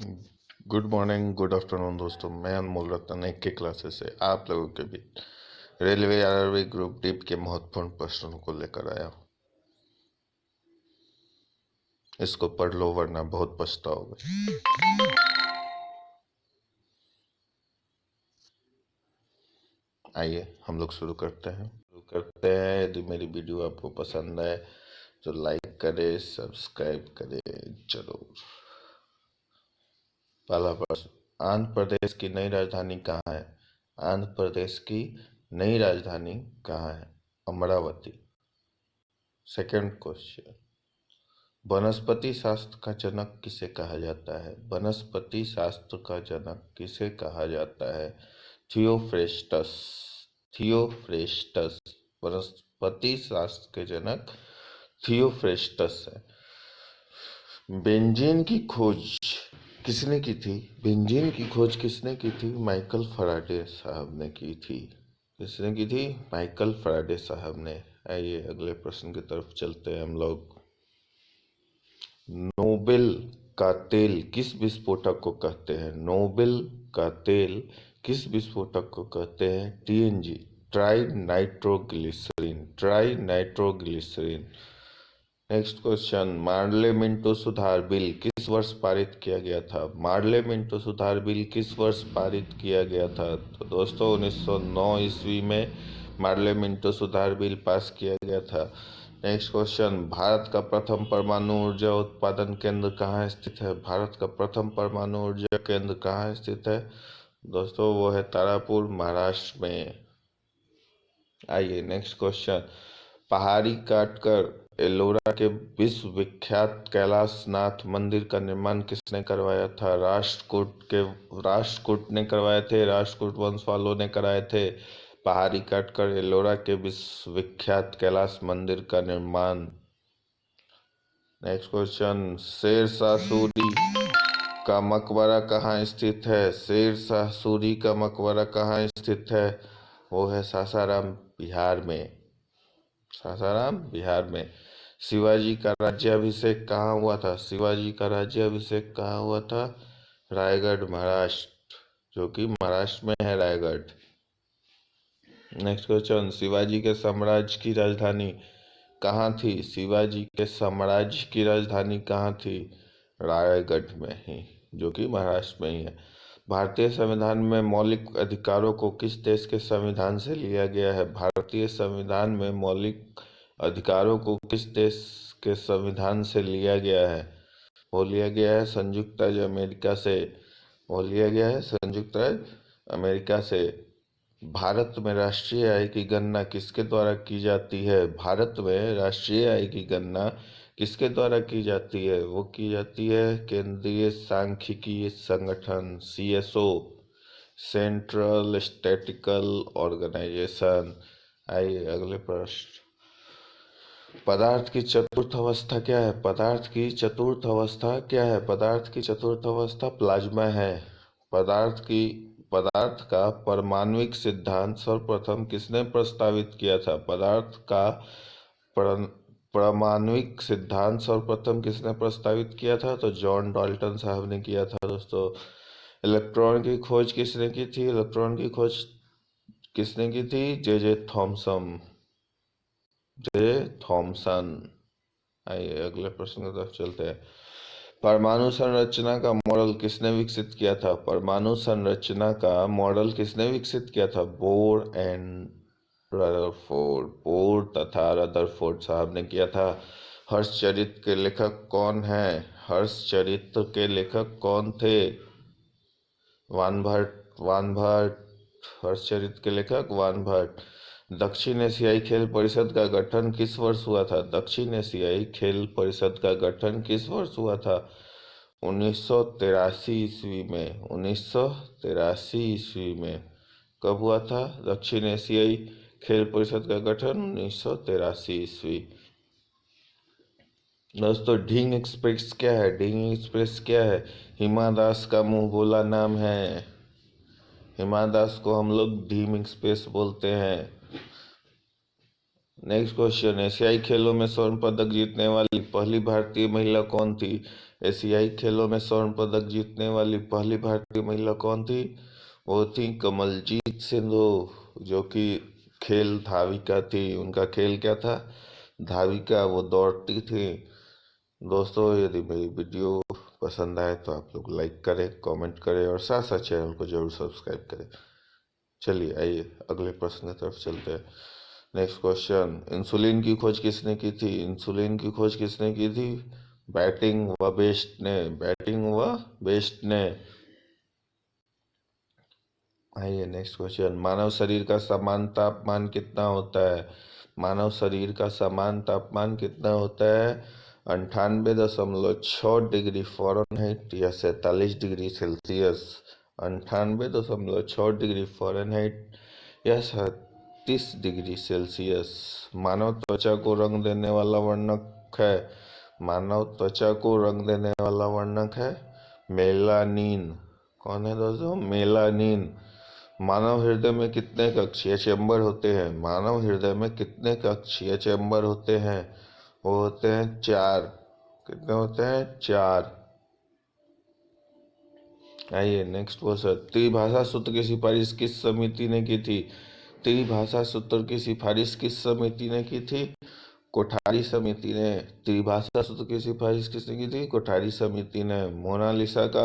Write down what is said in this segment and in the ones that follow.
Good morning, good afternoon दोस्तों। मैं अनमोल रतन एक के क्लासेस से आप लोगों के बीच रेलवे आरआरबी ग्रुप डी के महत्वपूर्ण प्रश्नों को लेकर आया हूँ। इसको पढ़ लो वरना बहुत पछताओगे। आइए हम लोग शुरू करते हैं। यदि मेरी वीडियो आपको पसंद है तो लाइक करें, सब्सक्राइब करें जरूर। पहला प्रश्न, आंध्र प्रदेश की नई राजधानी कहाँ है? आंध्र प्रदेश की नई राजधानी कहाँ है? अमरावती। सेकंड क्वेश्चन, वनस्पति शास्त्र का जनक किसे कहा जाता है? वनस्पति शास्त्र का जनक किसे कहा जाता है? थियोफ्रेस्टस। थियोफ्रेस्टस वनस्पति शास्त्र के जनक थियोफ्रेस्टस है। बेंजीन की खोज किसने की थी? बेंजीन की खोज किसने की थी? माइकल फैराडे साहब ने की थी। किसने की थी? माइकल फैराडे साहब ने। आइए अगले प्रश्न की तरफ चलते हैं हम लोग। नोबेल का तेल किस विस्फोटक को कहते हैं? नोबेल का तेल किस विस्फोटक को कहते हैं? TNG, trinitroglycerin. Trinitroglycerin. Next question, Morley Minto सुधार बिल किस वर्ष पारित किया गया था? मार्ले मिंटो सुधार बिल किस वर्ष पारित किया गया था? तो दोस्तों 1909 ईस्वी में मार्ले मिंटो सुधार बिल पास किया गया था। नेक्स्ट क्वेश्चन, भारत का प्रथम परमाणु ऊर्जा उत्पादन केंद्र कहाँ स्थित है? भारत का प्रथम परमाणु ऊर्जा केंद्र कहाँ स्थित है? दोस्तों वो है तारापुर, महाराष्ट्र में। आइए नेक्स्ट क्वेश्चन, पहाड़ी काटकर एलोरा के विश्व विख्यात कैलाशनाथ मंदिर का निर्माण किसने करवाया था? राष्ट्रकूट ने करवाए थे। राष्ट्रकूट वंश वालों ने कराए थे। पहाड़ी काटकर एलोरा के विश्व विख्यात कैलाश मंदिर का निर्माण। नेक्स्ट क्वेश्चन, शेर शाह सूरी का मकबरा कहाँ स्थित है? शेर शाह सूरी का मकबरा कहाँ स्थित है? वो है सासाराम, बिहार में। सासाराम, बिहार में। शिवाजी का राज्याभिषेक कहाँ हुआ था? शिवाजी का राज्याभिषेक कहाँ हुआ था? रायगढ़, महाराष्ट्र, जो कि महाराष्ट्र में है रायगढ़। नेक्स्ट क्वेश्चन, शिवाजी के साम्राज्य की राजधानी कहाँ थी? शिवाजी के साम्राज्य की राजधानी कहाँ थी? रायगढ़ में ही, जो कि महाराष्ट्र में ही है। भारतीय संविधान में मौलिक अधिकारों को किस देश के संविधान से लिया गया है? भारतीय संविधान में मौलिक अधिकारों को किस देश के संविधान से लिया गया है? वो लिया गया है संयुक्त राज्य अमेरिका से। वो लिया गया है संयुक्त राज्य अमेरिका से। भारत में राष्ट्रीय आय की गणना किसके द्वारा की जाती है? भारत में राष्ट्रीय आय की गणना किसके द्वारा की जाती है? वो की जाती है केंद्रीय सांख्यिकी संगठन, सीएसओ, सेंट्रल स्टैटिकल ऑर्गेनाइजेशन। आइए अगले प्रश्न, पदार्थ की चतुर्थ अवस्था क्या है? पदार्थ की चतुर्थ अवस्था क्या है? पदार्थ की चतुर्थ अवस्था प्लाज्मा है। पदार्थ का परमाणुिक सिद्धांत सर्वप्रथम किसने प्रस्तावित किया था? पदार्थ का परमाणुिक सिद्धांत सर्वप्रथम किसने प्रस्तावित किया था? तो जॉन डाल्टन साहब ने किया था दोस्तों। इलेक्ट्रॉन की खोज किसने की थी? इलेक्ट्रॉन की खोज किसने की थी? J Thomson. J Thomson. आइए अगले प्रश्न की तरफ चलते हैं। परमाणु संरचना का मॉडल किसने विकसित किया था? परमाणु संरचना का मॉडल किसने विकसित किया था? Bore and Rutherford. बोर तथा रदरफोर्ड साहब ने किया था। हर्षचरित के लेखक कौन है? हर्षचरित के लेखक कौन थे? वानभट। हर्षचरित के लेखक वानभट। दक्षिण एशियाई खेल परिषद का गठन किस वर्ष हुआ था? दक्षिण एशियाई खेल परिषद का गठन किस वर्ष हुआ था? 1983 ईस्वी में। 1983 ईस्वी में। कब हुआ था दक्षिण एशियाई खेल परिषद का गठन? 1983 ईस्वी। दोस्तों ढींग एक्सप्रेस क्या है? ढींग एक्सप्रेस क्या है? हिमा दास का मुंह बोला नाम है। हिमा दास को हम लोग ढींग एक्सप्रेस बोलते हैं। नेक्स्ट क्वेश्चन, एशियाई खेलों में स्वर्ण पदक जीतने वाली पहली भारतीय महिला कौन थी? एशियाई खेलों में स्वर्ण पदक जीतने वाली पहली भारतीय महिला कौन थी? वो थी कमलजीत सिंधु, जो कि खेल धाविका थी। उनका खेल क्या था? धाविका, वो दौड़ती थी। दोस्तों, यदि मेरी वीडियो पसंद आए तो आप लोग लाइक करें, कमेंट करें और साथ साथ चैनल को जरूर सब्सक्राइब करें। चलिए आइए अगले प्रश्न की तरफ चलते हैं। नेक्स्ट क्वेश्चन, इंसुलिन की खोज किसने की थी? इंसुलिन की खोज किसने की थी? बैटिंग व बेस्ट ने। बैटिंग व बेस्ट ने। आइए नेक्स्ट क्वेश्चन, मानव शरीर का समान तापमान कितना होता है? मानव शरीर का समान तापमान कितना होता है? 98.6 डिग्री फ़ारेनहाइट या 47 डिग्री सेल्सियस। 98.6 डिग्री फ़ारेनहाइट या 37 डिग्री सेल्सियस। मानव त्वचा को रंग देने वाला वर्णक है। मानव त्वचा को रंग देने वाला वर्णक है मेलानिन। कौन है दोस्तों? मेलानिन। मानव हृदय में कितने कक्ष या चैम्बर होते हैं? मानव हृदय में कितने कक्ष या चैम्बर होते हैं? वो होते हैं 4। कितने होते हैं? 4। आइए नेक्स्ट क्वेश्चन, त्रिभाषा सूत्र की सिफारिश किस समिति ने की थी? त्रिभाषा सूत्र की सिफारिश किस समिति ने की थी? कोठारी समिति ने। त्रिभाषा सूत्र की सिफारिश किसने की थी? कोठारी समिति ने। मोनालिसा का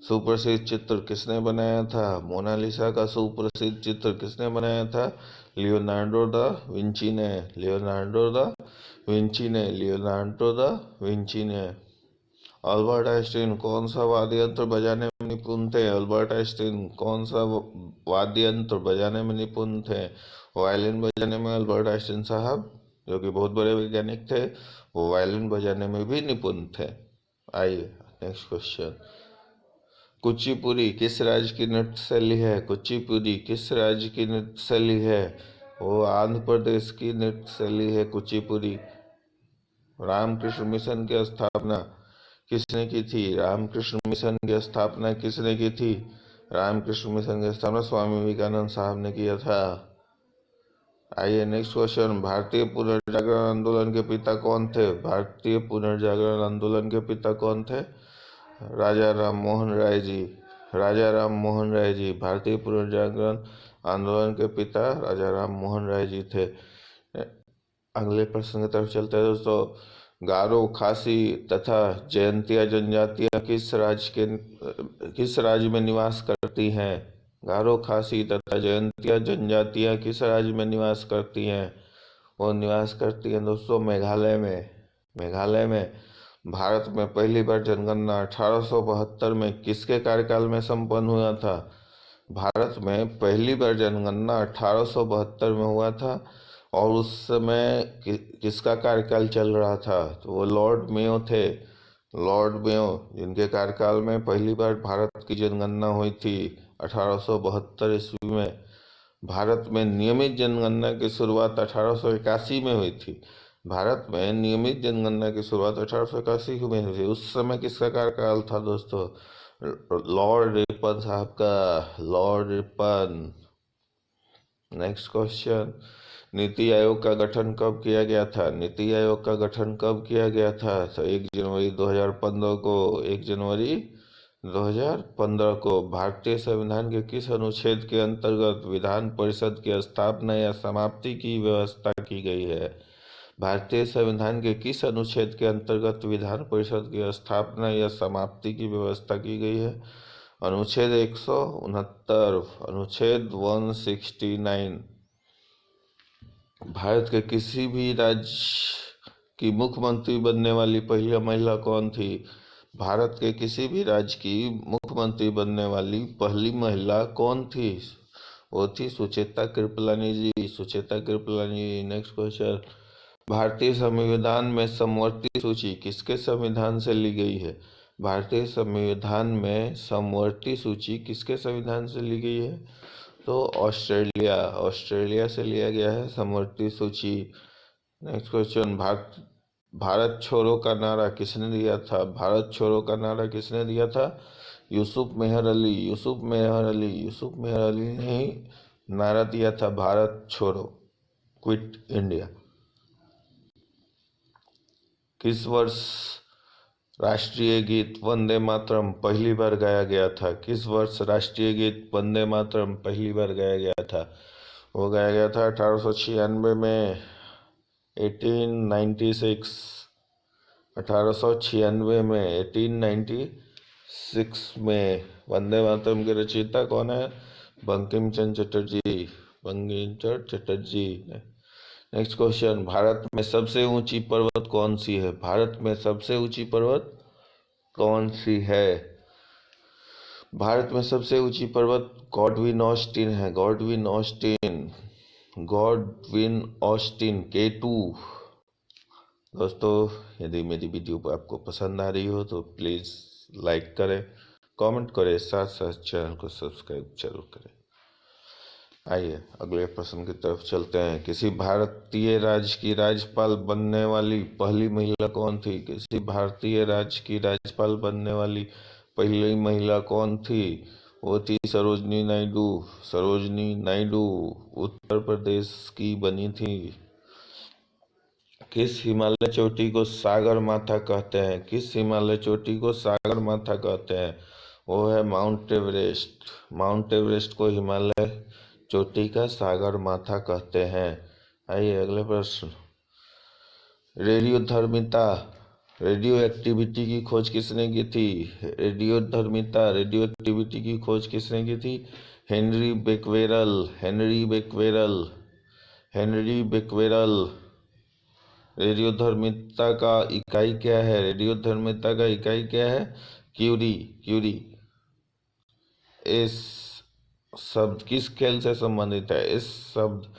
सुप्रसिद्ध चित्र किसने बनाया था? मोनालिसा का सुप्रसिद्ध चित्र किसने बनाया था? लियोनार्डो दा विंची ने। लियोनार्डो दा विंची ने। लियोनार्डो दा विंची ने। अल्बर्ट आइंस्टीन कौन सा वाद्य यंत्र बजाने में निपुण थे? अल्बर्ट आइंस्टीन कौन सा वाद्य यंत्र बजाने में निपुण थे? वायलिन बजाने में अल्बर्ट आइंस्टीन साहब, जो कि बहुत बड़े वैज्ञानिक थे, वो वायलिन बजाने में भी निपुण थे। आइए नेक्स्ट क्वेश्चन, कुचिपुड़ी किस राज्य की नृत्य शैली है? कुचिपुड़ी किस राज्य की नृत्य शैली है? वो आंध्र प्रदेश की नृत्य शैली है कुचिपुड़ी। रामकृष्ण मिशन की स्थापना किसने की थी? रामकृष्ण मिशन की स्थापना किसने की थी? रामकृष्ण मिशन की स्थापना स्वामी विवेकानंद साहब ने किया था। आइए नेक्स्ट क्वेश्चन, भारतीय पुनर्जागरण आंदोलन के पिता कौन थे? भारतीय पुनर्जागरण आंदोलन के पिता कौन थे? राजा राम मोहन राय जी। राजा राम मोहन राय जी भारतीय पुनर्जागरण आंदोलन के पिता राजा राम मोहन राय जी थे। अगले प्रश्न की तरफ चलते हैं दोस्तों, गारो, खासी तथा जयंतिया जनजातियां किस राज्य में निवास करती हैं? गारो, खासी तथा जयंतिया जनजातियां किस राज्य में निवास करती हैं? वो निवास करती हैं दोस्तों मेघालय में। मेघालय में। भारत में पहली बार जनगणना 1872 में किसके कार्यकाल में संपन्न हुआ था? भारत में पहली बार जनगणना 1872 में हुआ था, और उस समय किसका कार्यकाल चल रहा था? तो वो लॉर्ड मेयो थे। लॉर्ड मेयो, जिनके कार्यकाल में पहली बार भारत की जनगणना हुई थी 1872 ईस्वी में। भारत में नियमित जनगणना की शुरुआत 1881 में हुई थी। भारत में नियमित जनगणना की शुरुआत 1881 में हुई थी। उस समय किसका कार्यकाल था दोस्तों? लॉर्ड रिपन साहब का। Lord Ripon. Next question, NITI Aayog का गठन कब किया गया था? नीति आयोग का गठन कब किया गया था? तो 1 जनवरी 2015 को। 1 जनवरी 2015 को। भारतीय संविधान के किस अनुच्छेद के अंतर्गत विधान परिषद की स्थापना या समाप्ति की व्यवस्था की गई है? भारतीय संविधान के किस अनुच्छेद के अंतर्गत विधान परिषद की स्थापना या समाप्ति की व्यवस्था की गई है? अनुच्छेद 169। अनुच्छेद 169। भारत के किसी भी राज्य की मुख्यमंत्री बनने वाली पहली महिला कौन थी? भारत के किसी भी राज्य की मुख्यमंत्री बनने वाली पहली महिला कौन थी? वो थी सुचेता कृपलानी जी। सुचेता कृपलानी। नेक्स्ट क्वेश्चन, भारतीय संविधान में समवर्ती सूची किसके संविधान से ली गई है? भारतीय संविधान में समवर्ती सूची किसके संविधान से ली गई है? तो ऑस्ट्रेलिया से लिया गया है समवर्ती सूची। नेक्स्ट क्वेश्चन, भारत छोड़ो का नारा किसने दिया था? भारत छोड़ो का नारा किसने दिया था? यूसुफ मेहर अली। यूसुफ मेहर अली। यूसुफ मेहर अली ने ही नारा दिया था भारत छोड़ो, क्विट इंडिया। किस वर्ष राष्ट्रीय गीत वंदे मातरम पहली बार गाया गया था? किस वर्ष राष्ट्रीय गीत वंदे मातरम पहली बार गाया गया था? वो गाया गया था 1896 में, 1896, 1896 में, 1896 में। वंदे मातरम के रचयिता कौन है? बंकिम चंद्र चटर्जी, बंकिम चंद्र चटर्जी। नेक्स्ट क्वेश्चन, भारत में सबसे ऊंची पर्वत कौन सी है? भारत में सबसे ऊंची पर्वत कौन सी है? भारत में सबसे ऊंची पर्वत गॉडविन ऑस्टिन है, Godwin Austen, Godwin Austen, K2। दोस्तों, यदि मेरी वीडियो आपको पसंद आ रही हो तो प्लीज़ लाइक करें, कमेंट करें, साथ साथ चैनल को सब्सक्राइब जरूर करें। आइए अगले प्रश्न की तरफ चलते हैं। किसी भारतीय राज्य की राज्यपाल बनने वाली पहली महिला कौन थी? किसी भारतीय राज्य की राज्यपाल बनने वाली पहली महिला कौन थी? वो थी सरोजनी नायडू। सरोजनी नायडू उत्तर प्रदेश की बनी थी। किस हिमालय चोटी को सागर माथा कहते हैं? किस हिमालय चोटी को सागर माथा कहते हैं? वो है माउंट एवरेस्ट। माउंट एवरेस्ट को हिमालय चोटी का सागर माथा कहते हैं। आइए अगले प्रश्न, रेडियोधर्मिता, रेडियो एक्टिविटी की खोज किसने की थी? रेडियोधर्मिता, रेडियो एक्टिविटी की खोज किसने की थी? Henri Becquerel, Henri Becquerel, Henri Becquerel. रेडियोधर्मिता का इकाई क्या है? रेडियोधर्मिता का इकाई क्या है? Curie, curie. इस शब्द किस खेल से संबंधित है? इस शब्द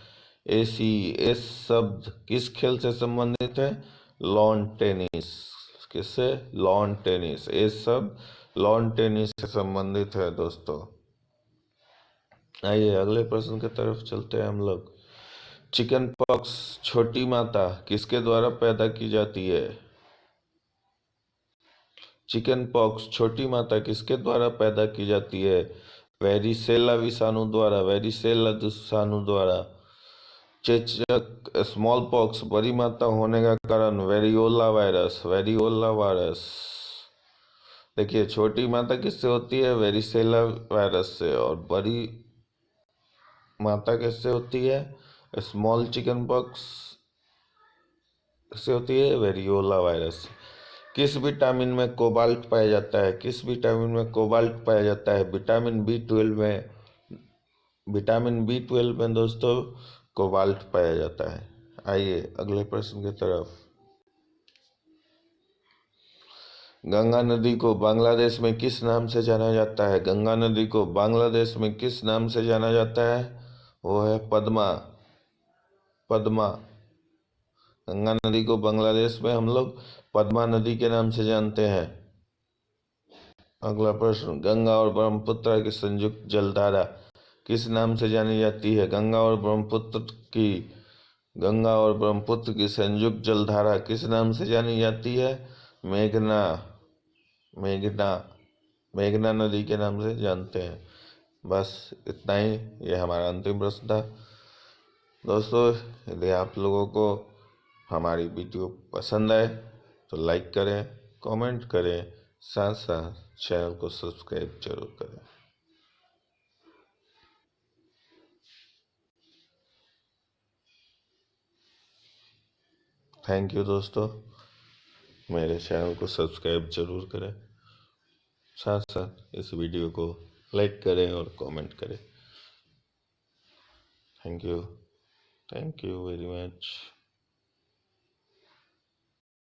एसी, इस शब्द किस खेल से संबंधित है? Lawn tennis. किससे? Lawn tennis. इस शब्द लॉन टेनिस से संबंधित है दोस्तों। आइए अगले प्रश्न की तरफ चलते हैं हम लोग। चिकन पॉक्स छोटी माता किसके द्वारा पैदा की जाती है? चिकन पॉक्स छोटी माता किसके द्वारा पैदा की जाती है? वेरिसेला विषाणु द्वारा, वेरिसेला विषाणु द्वारा। चेचक स्मॉल पॉक्स बड़ी माता होने का कारण वेरियोला वायरस, वेरियोला वायरस। देखिए, छोटी माता किससे होती है? वेरिसेला वायरस से। और बड़ी माता किससे होती है? स्मॉल चिकन पॉक्स से होती है, वेरियोला वायरस। किस विटामिन में कोबाल्ट पाया जाता है? किस विटामिन में कोबाल्ट पाया जाता है? विटामिन B12 में, विटामिन B12 में दोस्तों कोबाल्ट पाया जाता है। आइए अगले प्रश्न की तरफ। गंगा नदी को बांग्लादेश में किस नाम से जाना जाता है? गंगा नदी को बांग्लादेश में किस नाम से जाना जाता है? वो है पद्मा, पद्मा। गंगा नदी को बांग्लादेश में हम लोग पद्मा नदी के नाम से जानते हैं। अगला प्रश्न, गंगा और ब्रह्मपुत्र की संयुक्त जलधारा किस नाम से जानी जाती है? गंगा और ब्रह्मपुत्र की, गंगा और ब्रह्मपुत्र की संयुक्त जलधारा किस नाम से जानी जाती है? मेघना, मेघना, मेघना नदी के नाम से जानते हैं। बस इतना ही, ये हमारा अंतिम प्रश्न था दोस्तों। यदि आप लोगों को हमारी वीडियो पसंद आए तो लाइक करें, कमेंट करें, साथ साथ चैनल को सब्सक्राइब जरूर करें। थैंक यू दोस्तों, मेरे चैनल को सब्सक्राइब जरूर करें, साथ साथ इस वीडियो को लाइक करें और कमेंट करें। Thank you very much.